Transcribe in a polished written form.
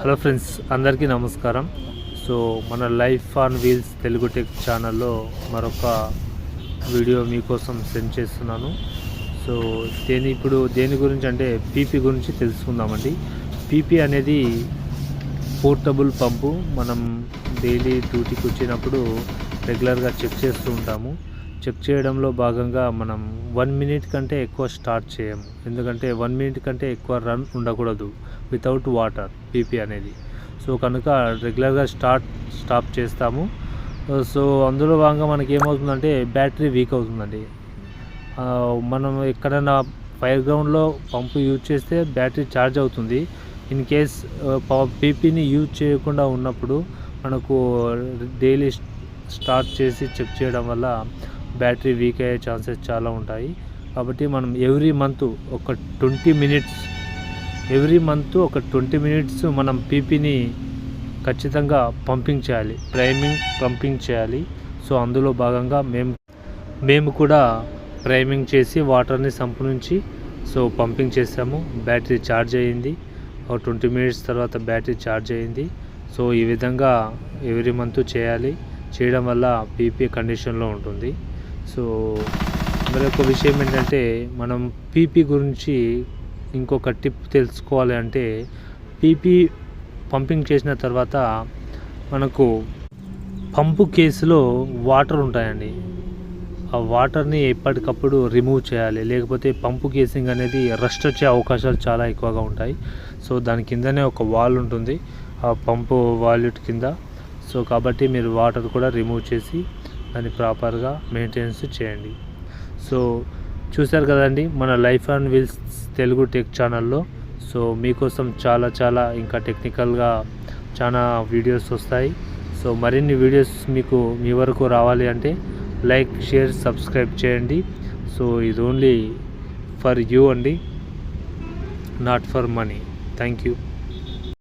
Hello friends, అందరికీ నమస్కారం. So మన life on wheels Telugu tech ఛానల్లో మరొక వీడియో మీకోసం సెండ్ చేస్తున్నాను. సో దేని గురించి అంటే పీపీ గురించి తెలుసుకుందామండి. పీపీ అనేది పోర్టబుల్ పంపు. మనం డైలీ డ్యూటీకి వచ్చినప్పుడు రెగ్యులర్గా చెక్ చేస్తూ ఉంటాము. చెక్ చేయడంలో భాగంగా మనం 1 మినిట్ కంటే ఎక్కువ స్టార్ట్ చేయము, ఎందుకంటే 1 మినిట్ కంటే ఎక్కువ రన్ ఉండకూడదు వితౌట్ వాటర్ పీపీ అనేది. సో కనుక రెగ్యులర్గా స్టాప్ చేస్తాము. సో అందులో భాగంగా మనకి ఏమవుతుందంటే బ్యాటరీ వీక్ అవుతుందండి. మనం ఎక్కడైనా ఫైర్ గ్రౌండ్లో పంపు యూజ్ చేస్తే బ్యాటరీ ఛార్జ్ అవుతుంది. ఇన్ కేస్ పీపీని యూజ్ చేయకుండా ఉన్నప్పుడు మనకు డైలీ స్టార్ట్ చేసి చెక్ చేయడం వల్ల బ్యాటరీ వీక్ అయ్యే ఛాన్సెస్ చాలా ఉంటాయి. కాబట్టి మనం ఎవ్రీ మంత్ ఒక 20 మినిట్స్ మనం పీపీని ఖచ్చితంగా పంపింగ్ చేయాలి, పంపింగ్ చేయాలి. సో అందులో భాగంగా మేము కూడా ప్రైమింగ్ చేసి వాటర్ని సంపు నుంచి పంపింగ్ చేసాము. బ్యాటరీ ఛార్జ్ అయ్యింది. ఒక 20 మినిట్స్ తర్వాత బ్యాటరీ ఛార్జ్ అయ్యింది. సో ఈ విధంగా ఎవ్రీ మంత్ చేయాలి. చేయడం వల్ల పీపీ కండిషన్లో ఉంటుంది. సో మరొక విషయం ఏంటంటే, మనం పీపీ గురించి ఇంకొక టిప్ తెలుసుకోవాలి అంటే, పీపీ పంపింగ్ చేసిన తర్వాత మనకు పంపు కేసులో వాటర్ ఉంటాయండి. ఆ వాటర్ని ఎప్పటికప్పుడు రిమూవ్ చేయాలి, లేకపోతే పంపు కేసింగ్ అనేది రస్ట్ వచ్చే అవకాశాలు చాలా ఎక్కువగా ఉంటాయి. సో దాని కిందనే ఒక వాల్ ఉంటుంది, ఆ పంపు వాల్యూట్ కింద. సో కాబట్టి మీరు వాటర్ కూడా రిమూవ్ చేసి దాన్ని ప్రాపర్గా మెయింటెనెన్స్ చేయండి. సో చూశారు కదండి మన life on wheels Telugu tech ఛానల్లో. సో మీకోసం చాలా ఇంకా టెక్నికల్గా చాలా వీడియోస్ వస్తాయి. సో మరిన్ని వీడియోస్ మీ వరకు రావాలి అంటే లైక్, షేర్, సబ్స్క్రైబ్ చేయండి. సో ఇది ఓన్లీ ఫర్ యూ అండి, not for money. Thank you.